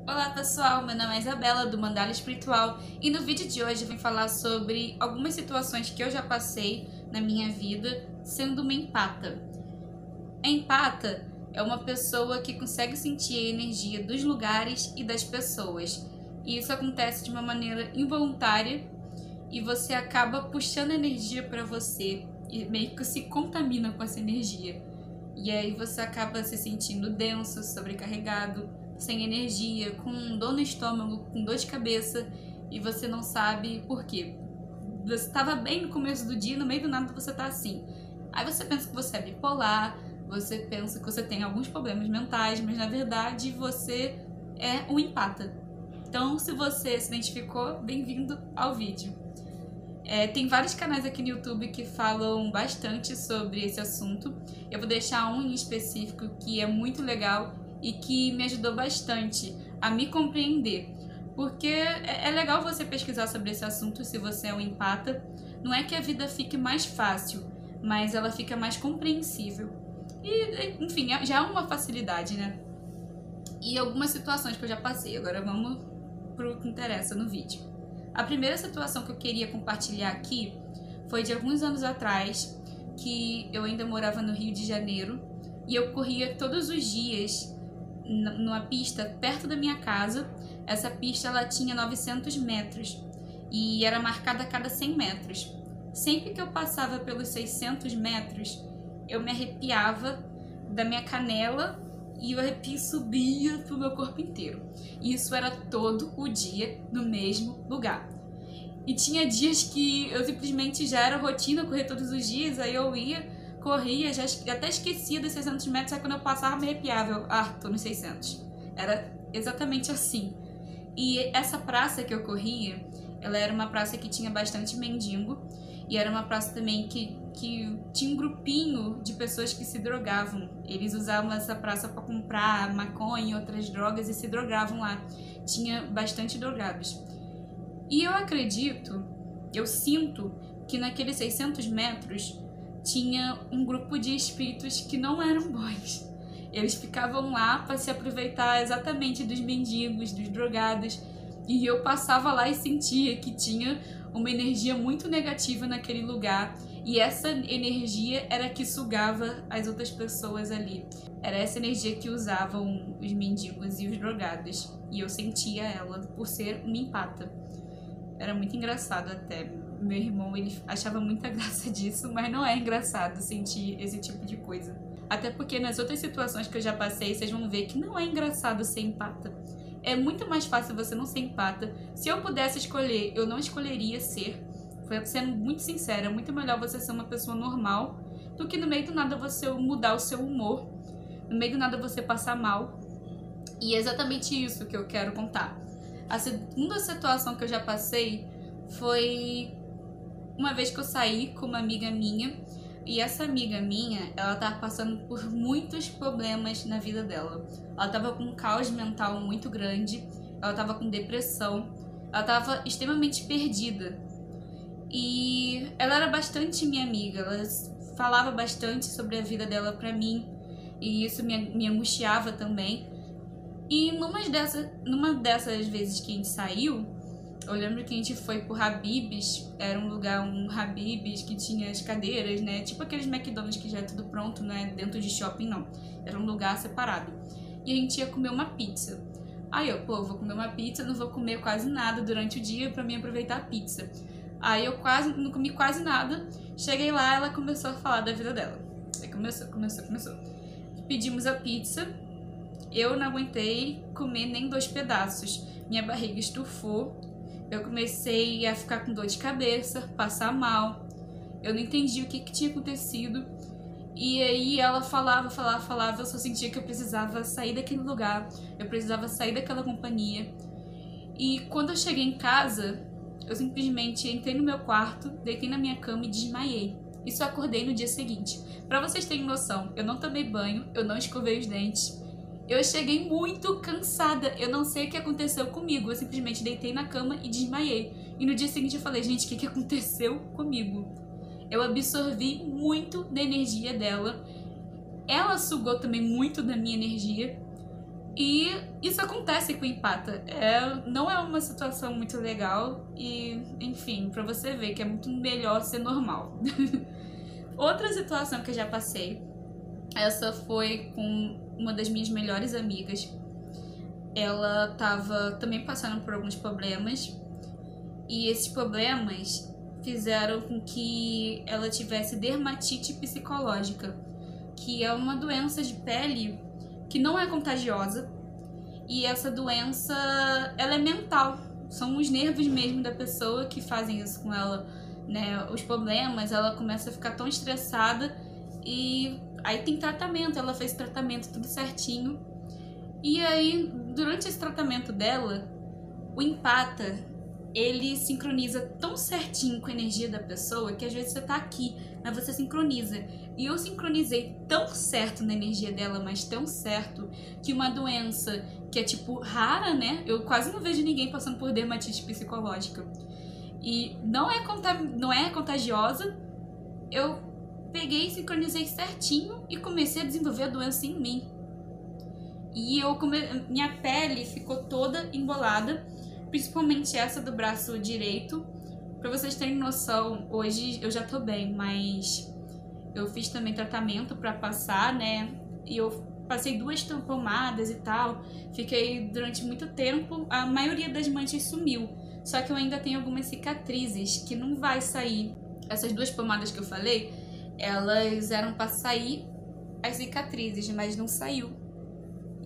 Olá pessoal, meu nome é Isabela do Mandala Espiritual e no vídeo de hoje eu vim falar sobre algumas situações que eu já passei na minha vida sendo uma empata. A empata é uma pessoa que consegue sentir a energia dos lugares e das pessoas, e isso acontece de uma maneira involuntária e você acaba puxando energia para você e meio que se contamina com essa energia. E aí você acaba se sentindo denso, sobrecarregado, sem energia, com dor no estômago, com dor de cabeça, e você não sabe por quê. Você estava bem no começo do dia, no meio do nada você tá assim. Aí você pensa que você é bipolar, você pensa que você tem alguns problemas mentais, mas na verdade você é um empata. Então, se você se identificou, bem-vindo ao vídeo. Tem vários canais aqui no YouTube que falam bastante sobre esse assunto. Eu vou deixar um em específico que é muito legal e que me ajudou bastante a me compreender. Porque é legal você pesquisar sobre esse assunto se você é um empata. Não é que a vida fique mais fácil, mas ela fica mais compreensível. E, enfim, já é uma facilidade, né? E algumas situações que eu já passei. Agora vamos pro que interessa no vídeo. A primeira situação que eu queria compartilhar aqui foi de alguns anos atrás, que eu ainda morava no Rio de Janeiro e eu corria todos os dias numa pista perto da minha casa. Essa pista ela tinha 900 metros e era marcada a cada 100 metros. Sempre que eu passava pelos 600 metros, eu me arrepiava da minha canela e o arrepio subia pro meu corpo inteiro. E isso era todo o dia no mesmo lugar. E tinha dias que eu simplesmente já era rotina correr todos os dias, aí eu ia, corria, já até esquecia dos 600 metros, aí quando eu passava me arrepiava, tô nos 600. Era exatamente assim. E essa praça que eu corria, ela era uma praça que tinha bastante mendigo, e era uma praça também que tinha um grupinho de pessoas que se drogavam. Eles usavam essa praça para comprar maconha e outras drogas e se drogavam lá. Tinha bastante drogados. E eu acredito, eu sinto que naqueles 600 metros tinha um grupo de espíritos que não eram bons. Eles ficavam lá para se aproveitar exatamente dos mendigos, dos drogados. E eu passava lá e sentia que tinha uma energia muito negativa naquele lugar. E essa energia era que sugava as outras pessoas ali. Era essa energia que usavam os mendigos e os drogados. E eu sentia ela por ser uma empata. Era muito engraçado até. Meu irmão, ele achava muita graça disso, mas não é engraçado sentir esse tipo de coisa. Até porque nas outras situações que eu já passei, vocês vão ver que não é engraçado ser empata. É muito mais fácil você não ser empata. Se eu pudesse escolher, eu não escolheria ser. Sendo muito sincera, é muito melhor você ser uma pessoa normal do que no meio do nada você mudar o seu humor, no meio do nada você passar mal. E é exatamente isso que eu quero contar. A segunda situação que eu já passei foi uma vez que eu saí com uma amiga minha. E essa amiga minha, ela tava passando por muitos problemas na vida dela. Ela tava com um caos mental muito grande, ela tava com depressão, ela tava extremamente perdida. E ela era bastante minha amiga, ela falava bastante sobre a vida dela pra mim, e isso me angustiava também. E numa dessas vezes que a gente saiu, eu lembro que a gente foi pro Habib's, era um Habib's que tinha as cadeiras, né? Tipo aqueles McDonald's que já é tudo pronto, né? Dentro de shopping, não. Era um lugar separado. E a gente ia comer uma pizza. Aí eu, vou comer uma pizza, não vou comer quase nada durante o dia pra mim aproveitar a pizza. Aí eu não comi quase nada. Cheguei lá, ela começou a falar da vida dela. Aí começou. Pedimos a pizza. Eu não aguentei comer nem 2 pedaços. Minha barriga estufou. Eu comecei a ficar com dor de cabeça, passar mal. Eu não entendi o que tinha acontecido. E aí ela falava. Eu só sentia que eu precisava sair daquele lugar. Eu precisava sair daquela companhia. E quando eu cheguei em casa, eu simplesmente entrei no meu quarto, deitei na minha cama e desmaiei. Isso eu acordei no dia seguinte. Pra vocês terem noção, eu não tomei banho, eu não escovei os dentes. Eu cheguei muito cansada, eu não sei o que aconteceu comigo, eu simplesmente deitei na cama e desmaiei. E no dia seguinte eu falei, gente, o que aconteceu comigo? Eu absorvi muito da energia dela, ela sugou também muito da minha energia, E isso acontece com o empata. Não é uma situação muito legal e, enfim, pra você ver que é muito melhor ser normal. Outra situação que eu já passei, essa foi com uma das minhas melhores amigas. Ela tava também passando por alguns problemas e esses problemas fizeram com que ela tivesse dermatite psicológica, que é uma doença de pele que não é contagiosa, e essa doença, ela é mental, são os nervos mesmo da pessoa que fazem isso com ela, né? Os problemas, ela começa a ficar tão estressada e aí tem tratamento, ela fez tratamento tudo certinho, e aí durante esse tratamento dela, o empata, ele sincroniza tão certinho com a energia da pessoa que às vezes você tá aqui, mas você sincroniza. E eu sincronizei tão certo na energia dela, mas tão certo, que uma doença que é tipo rara, né? Eu quase não vejo ninguém passando por dermatite psicológica. E não é contagiosa. Eu peguei e sincronizei certinho e comecei a desenvolver a doença em mim. E minha pele ficou toda embolada, principalmente essa do braço direito. Pra vocês terem noção, hoje eu já tô bem, mas eu fiz também tratamento pra passar, né? E eu passei 2 pomadas e tal. Fiquei durante muito tempo, a maioria das manchas sumiu. Só que eu ainda tenho algumas cicatrizes que não vai sair. Essas 2 pomadas que eu falei, elas eram pra sair as cicatrizes, mas não saiu.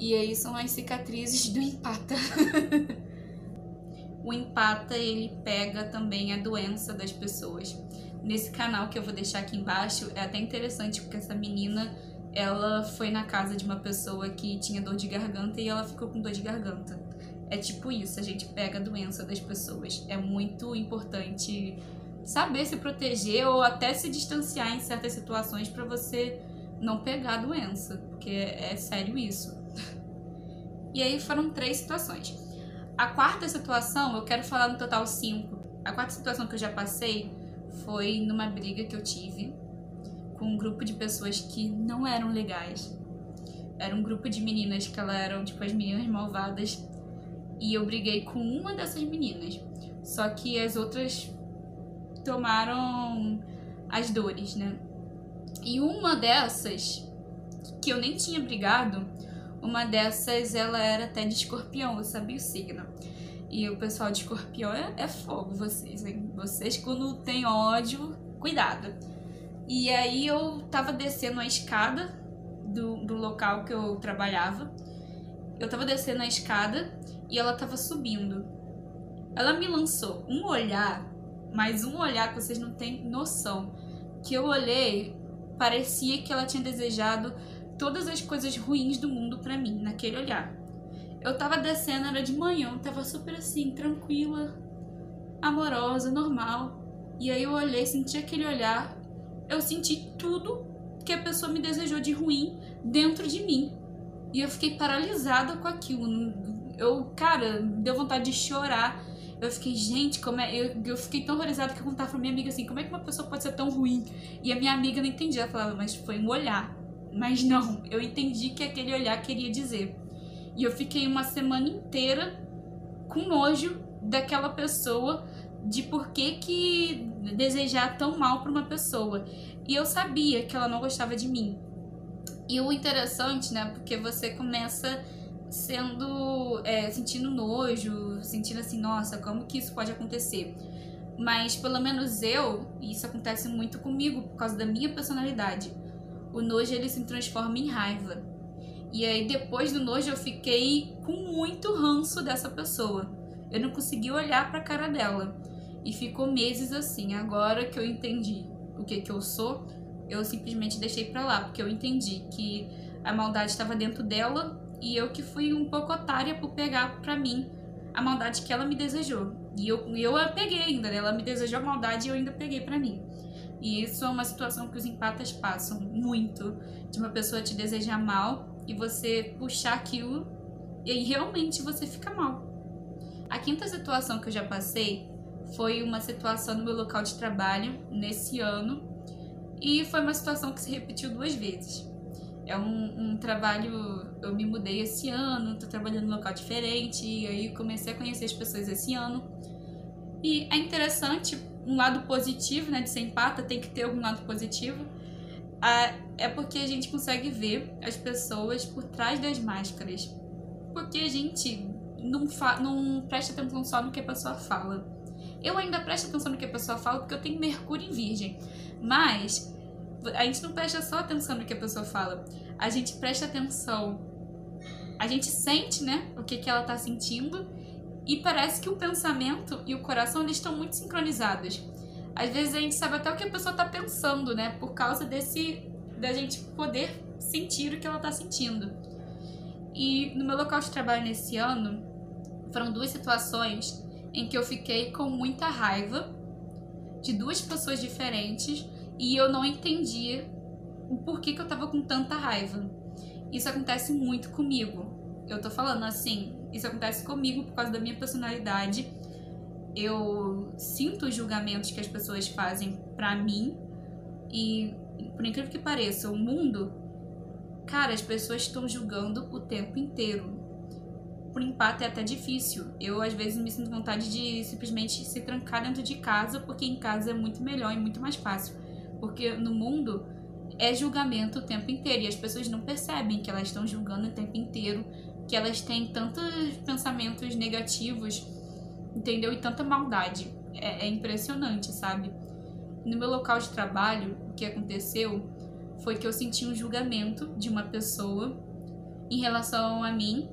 E aí são as cicatrizes do empata. O empata, ele pega também a doença das pessoas. Nesse canal que eu vou deixar aqui embaixo, é até interessante porque essa menina, ela foi na casa de uma pessoa que tinha dor de garganta e ela ficou com dor de garganta. É tipo isso, a gente pega a doença das pessoas. É muito importante saber se proteger ou até se distanciar em certas situações para você não pegar a doença, porque é sério isso. E aí foram 3 situações. A 4ª situação, eu quero falar no total 5. A 4ª situação que eu já passei foi numa briga que eu tive com um grupo de pessoas que não eram legais. Era um grupo de meninas que elas eram tipo as meninas malvadas. E eu briguei com uma dessas meninas. Só que as outras tomaram as dores, né? E uma dessas, que eu nem tinha brigado, uma dessas, ela era até de escorpião, eu sabia o signo. E o pessoal de escorpião é fogo, vocês, hein? Vocês, quando tem ódio, cuidado. E aí eu tava descendo a escada do local que eu trabalhava. Eu tava descendo a escada e ela tava subindo. Ela me lançou um olhar, mas um olhar que vocês não têm noção. Que eu olhei, parecia que ela tinha desejado todas as coisas ruins do mundo pra mim, naquele olhar. Eu tava descendo, era de manhã, eu tava super assim, tranquila, amorosa, normal. E aí eu olhei, senti aquele olhar, eu senti tudo que a pessoa me desejou de ruim dentro de mim. E eu fiquei paralisada com aquilo. Cara, deu vontade de chorar. Eu fiquei, gente, como é... Eu fiquei tão horrorizada que eu contava pra minha amiga assim, como é que uma pessoa pode ser tão ruim? E a minha amiga não entendia, ela falava, mas foi um olhar. Mas não, eu entendi que aquele olhar queria dizer. E eu fiquei uma semana inteira com nojo daquela pessoa, de por que desejar tão mal pra uma pessoa. E eu sabia que ela não gostava de mim. E o interessante, né, porque você começa sentindo nojo, sentindo assim, nossa, como que isso pode acontecer? Mas pelo menos e isso acontece muito comigo por causa da minha personalidade. O nojo, ele se transforma em raiva. E aí depois do nojo eu fiquei com muito ranço dessa pessoa. Eu não consegui olhar pra cara dela. E ficou meses assim. Agora que eu entendi o que eu sou, eu simplesmente deixei pra lá, porque eu entendi que a maldade estava dentro dela e eu que fui um pouco otária por pegar pra mim a maldade que ela me desejou. E eu a peguei ainda, né? Ela me desejou a maldade e eu ainda peguei pra mim. E isso é uma situação que os empatas passam muito, de uma pessoa te desejar mal e você puxar aquilo e aí realmente você fica mal. A 5ª situação que eu já passei foi uma situação no meu local de trabalho nesse ano. E foi uma situação que se repetiu 2 vezes. É um trabalho, eu me mudei esse ano, tô trabalhando em um local diferente, e aí comecei a conhecer as pessoas esse ano. E é interessante, um lado positivo, né, de ser empata, tem que ter algum lado positivo, é porque a gente consegue ver as pessoas por trás das máscaras. Porque a gente não presta atenção só no que a pessoa fala. Eu ainda presto atenção no que a pessoa fala porque eu tenho Mercúrio em Virgem. Mas a gente não presta só atenção no que a pessoa fala. A gente presta atenção. A gente sente, né, o que ela tá sentindo. E parece que o pensamento e o coração, eles estão muito sincronizados. Às vezes a gente sabe até o que a pessoa tá pensando, né? Por causa da gente poder sentir o que ela tá sentindo. E no meu local de trabalho nesse ano, foram 2 situações em que eu fiquei com muita raiva de 2 pessoas diferentes e eu não entendia o porquê que eu tava com tanta raiva. Isso acontece muito comigo. Eu tô falando assim, isso acontece comigo por causa da minha personalidade. Eu sinto os julgamentos que as pessoas fazem pra mim e, por incrível que pareça, o mundo, cara, as pessoas estão julgando o tempo inteiro. Por empate é até difícil. Eu, às vezes, me sinto vontade de simplesmente se trancar dentro de casa, porque em casa é muito melhor e muito mais fácil. Porque no mundo é julgamento o tempo inteiro e as pessoas não percebem que elas estão julgando o tempo inteiro, que elas têm tantos pensamentos negativos, entendeu? E tanta maldade. É impressionante, sabe? No meu local de trabalho, o que aconteceu foi que eu senti um julgamento de uma pessoa em relação a mim.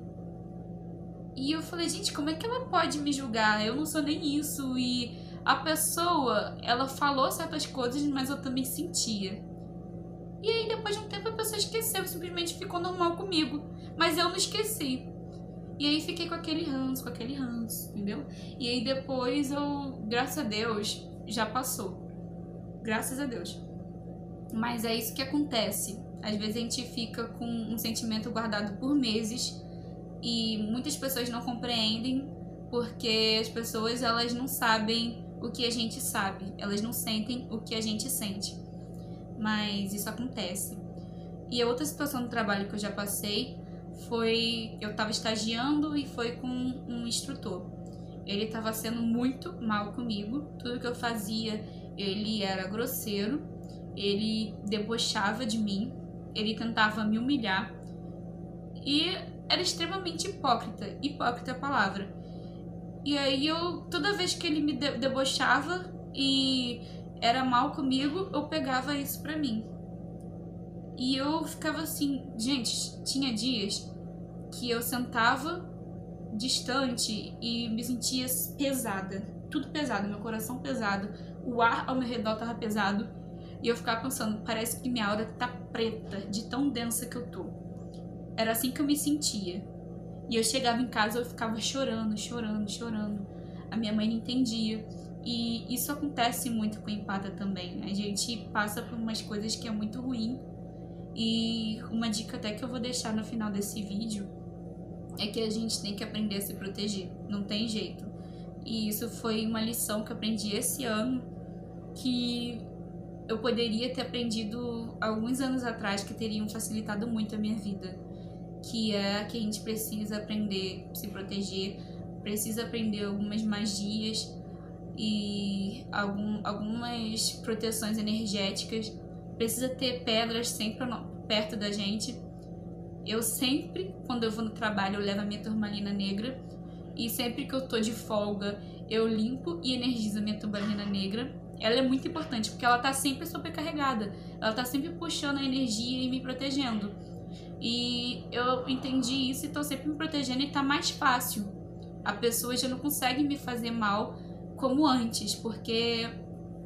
E eu falei, gente, como é que ela pode me julgar? Eu não sou nem isso. E a pessoa, ela falou certas coisas, mas eu também sentia. E aí, depois de um tempo, a pessoa esqueceu, simplesmente ficou normal comigo. Mas eu não esqueci. E aí, fiquei com aquele ranço, entendeu? E aí, depois, graças a Deus, já passou. Graças a Deus. Mas é isso que acontece. Às vezes, a gente fica com um sentimento guardado por meses. E muitas pessoas não compreendem porque as pessoas, elas não sabem o que a gente sabe. Elas não sentem o que a gente sente. Mas isso acontece. E a outra situação do trabalho que eu já passei foi... Eu estava estagiando e foi com um instrutor. Ele estava sendo muito mal comigo. Tudo que eu fazia, ele era grosseiro. Ele debochava de mim. Ele tentava me humilhar. E era extremamente hipócrita. Hipócrita é a palavra. E aí toda vez que ele me debochava e era mal comigo, eu pegava isso pra mim. E eu ficava assim, gente, tinha dias que eu sentava distante e me sentia pesada. Tudo pesado, meu coração pesado. O ar ao meu redor tava pesado. E eu ficava pensando, parece que minha aura tá preta, de tão densa que eu tô. Era assim que eu me sentia. E eu chegava em casa e eu ficava chorando. A minha mãe não entendia. E isso acontece muito com empata também. A gente passa por umas coisas que é muito ruim. E uma dica até que eu vou deixar no final desse vídeo é que a gente tem que aprender a se proteger. Não tem jeito. E isso foi uma lição que eu aprendi esse ano, que eu poderia ter aprendido alguns anos atrás, que teriam facilitado muito a minha vida. Que é que a gente precisa aprender a se proteger, precisa aprender algumas magias e algumas proteções energéticas. Precisa ter pedras sempre perto da gente. Eu sempre, quando eu vou no trabalho, eu levo a minha turmalina negra. E sempre que eu tô de folga, eu limpo e energizo a minha turmalina negra. Ela é muito importante, porque ela tá sempre sobrecarregada. Ela tá sempre puxando a energia e me protegendo. E eu entendi isso e tô sempre me protegendo e tá mais fácil. A pessoa já não consegue me fazer mal como antes, porque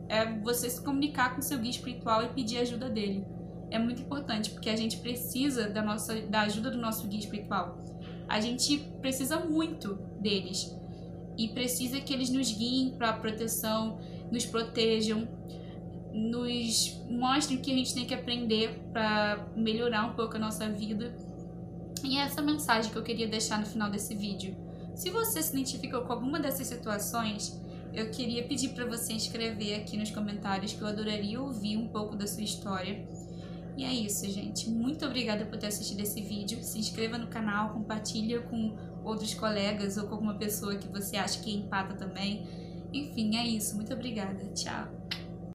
é você se comunicar com seu guia espiritual e pedir ajuda dele. É muito importante, porque a gente precisa da ajuda do nosso guia espiritual. A gente precisa muito deles. E precisa que eles nos guiem para a proteção, nos protejam, nos mostrem o que a gente tem que aprender para melhorar um pouco a nossa vida. E é essa mensagem que eu queria deixar no final desse vídeo. Se você se identificou com alguma dessas situações, eu queria pedir para você escrever aqui nos comentários, que eu adoraria ouvir um pouco da sua história. E é isso, gente. Muito obrigada por ter assistido esse vídeo. Se inscreva no canal, compartilha com outros colegas ou com alguma pessoa que você acha que é empata também. Enfim, é isso. Muito obrigada. Tchau.